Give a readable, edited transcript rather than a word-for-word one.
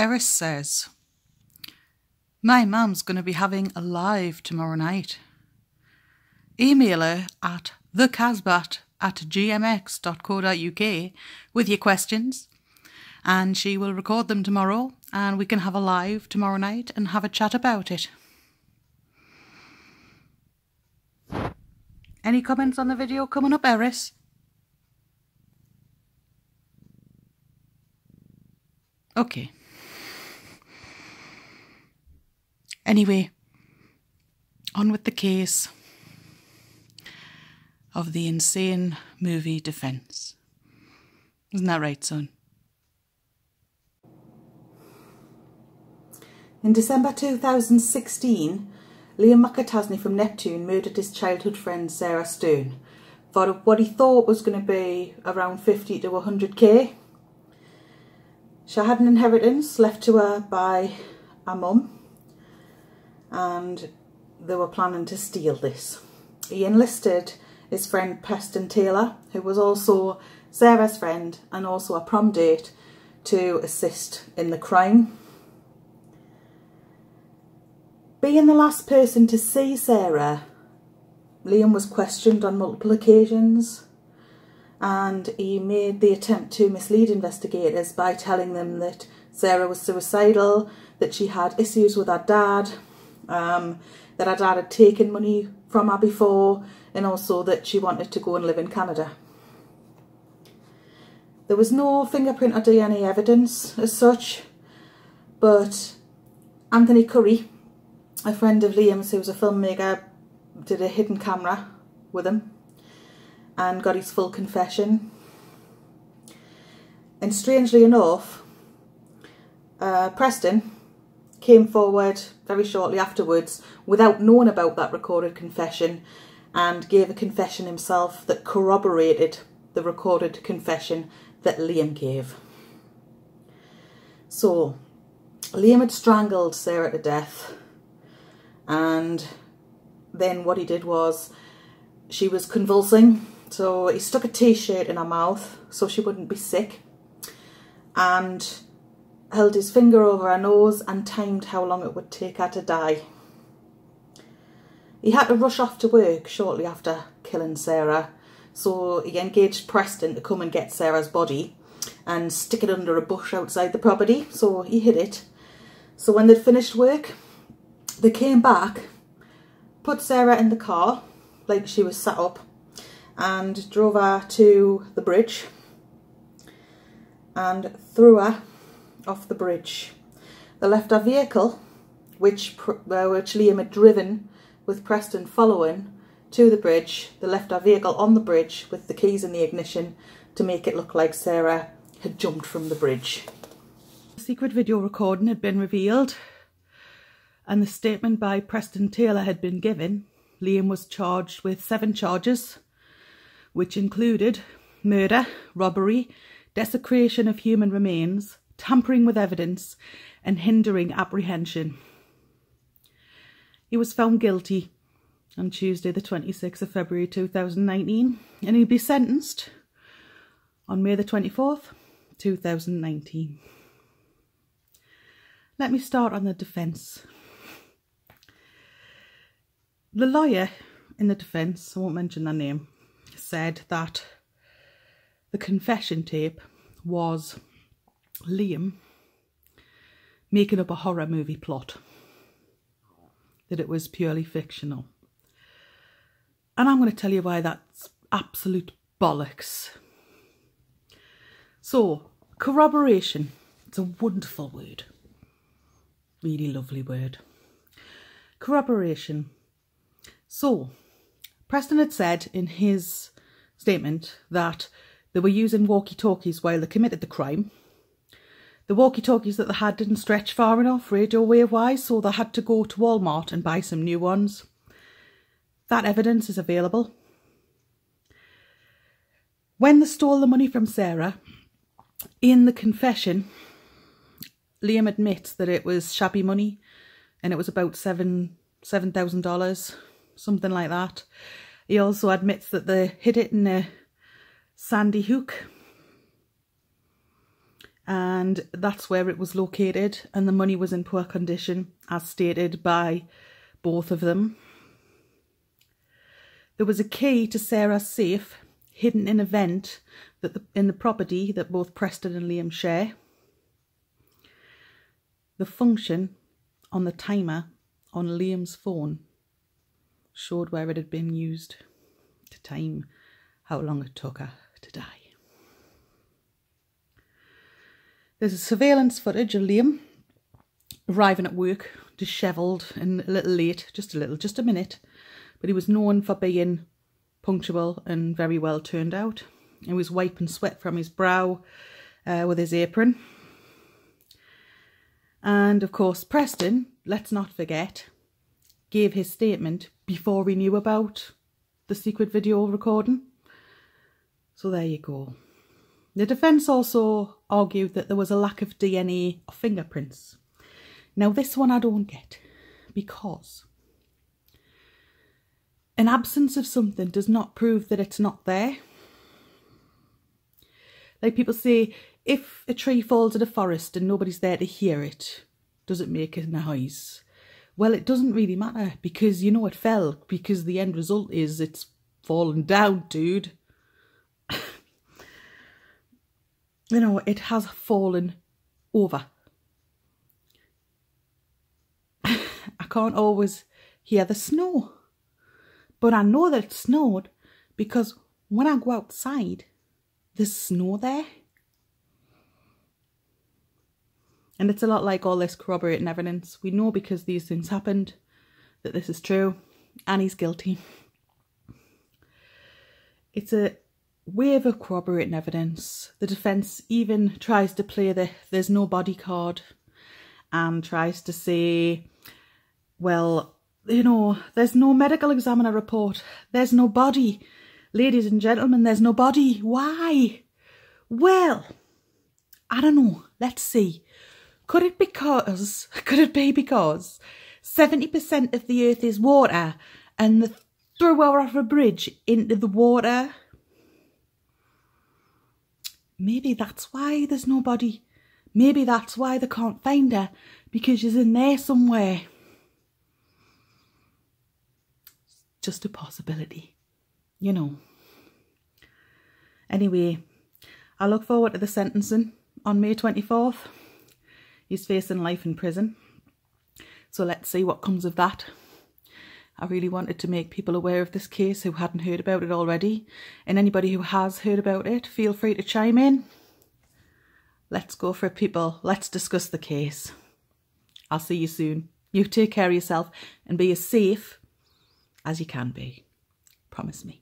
Eris says, my mum's going to be having a live tomorrow night. Email her at thecasbat@gmx.co.uk with your questions, and she will record them tomorrow, and we can have a live tomorrow night and have a chat about it. Any comments on the video coming up, Eris? Okay. Anyway, on with the case of the insane movie Defence. Isn't that right, son? In December 2016, Liam McAtasney from Neptune murdered his childhood friend Sarah Stern for what he thought was going to be around 50 to 100k. She had an inheritance left to her by her mum, and they were planning to steal this. He enlisted his friend Preston Taylor, who was also Sarah's friend and also a prom date, to assist in the crime. Being the last person to see Sarah, Liam was questioned on multiple occasions, and he made the attempt to mislead investigators by telling them that Sarah was suicidal, that she had issues with her dad, that her dad had taken money from her before, and also that she wanted to go and live in Canada. There was no fingerprint or DNA evidence as such, but Anthony Curry, a friend of Liam's who was a filmmaker, did a hidden camera with him and got his full confession. And strangely enough, Preston came forward very shortly afterwards without knowing about that recorded confession and gave a confession himself that corroborated the recorded confession that Liam gave. So, Liam had strangled Sarah to death, and then what he did was, she was convulsing, so he stuck a t-shirt in her mouth so she wouldn't be sick, and held his finger over her nose and timed how long it would take her to die. He had to rush off to work shortly after killing Sarah, so he engaged Preston to come and get Sarah's body and stick it under a bush outside the property, so he hid it. So when they'd finished work, they came back, put Sarah in the car like she was sat up, and drove her to the bridge and threw her off the bridge. They left her vehicle, which Liam had driven with Preston following, to the bridge. They left her vehicle on the bridge with the keys in the ignition to make it look like Sarah had jumped from the bridge. The secret video recording had been revealed, and the statement by Preston Taylor had been given. Liam was charged with 7 charges, which included murder, robbery, desecration of human remains, tampering with evidence, and hindering apprehension. He was found guilty on Tuesday the 26th of February 2019, and he'll be sentenced on May the 24th, 2019. Let me start on the defence. The lawyer in the defence, I won't mention their name, said that the confession tape was Liam making up a horror movie plot, that it was purely fictional. And I'm going to tell you why that's absolute bollocks. So, corroboration, it's a wonderful word. Really lovely word. Corroboration. So, Preston had said in his statement that they were using walkie-talkies while they committed the crime. The walkie-talkies that they had didn't stretch far enough radio wave-wise, so they had to go to Walmart and buy some new ones. That evidence is available. When they stole the money from Sarah, in the confession, Liam admits that it was shabby money and it was about $7,000, something like that. He also admits that they hid it in a Sandy Hook. and that's where it was located, and the money was in poor condition, as stated by both of them. There was a key to Sarah's safe hidden in a vent in the property that both Preston and Liam share. The function on the timer on Liam's phone showed where it had been used to time how long it took her to die. There's a surveillance footage of Liam arriving at work, dishevelled and a little late, just a minute, but he was known for being punctual and very well turned out. He was wiping sweat from his brow with his apron. And of course, Preston, let's not forget, gave his statement before we knew about the secret video recording. So there you go. The defence also argued that there was a lack of DNA or fingerprints. Now this one I don't get, because an absence of something does not prove that it's not there. Like people say, if a tree falls in a forest and nobody's there to hear it, does it make a noise? Well, it doesn't really matter, because you know it fell, because the end result is it's fallen down, dude. You know, it has fallen over. I can't always hear the snow, but I know that it snowed because when I go outside, there's snow there. And it's a lot like all this corroborating evidence. We know because these things happened that this is true and he's guilty. It's a wave of corroborating evidence. The defence even tries to play the there's no body card and tries to say, well, you know, there's no medical examiner report. There's no body. Ladies and gentlemen, there's no body. Why? Well, I don't know. Let's see. Could it be because 70% of the earth is water and the threw her off a bridge into the water? Maybe that's why there's no body. Maybe that's why they can't find her, because she's in there somewhere. Just a possibility, you know. Anyway, I look forward to the sentencing on May 24th. He's facing life in prison. So let's see what comes of that. I really wanted to make people aware of this case who hadn't heard about it already. And anybody who has heard about it, feel free to chime in. Let's go for it, people. Let's discuss the case. I'll see you soon. You take care of yourself and be as safe as you can be. Promise me.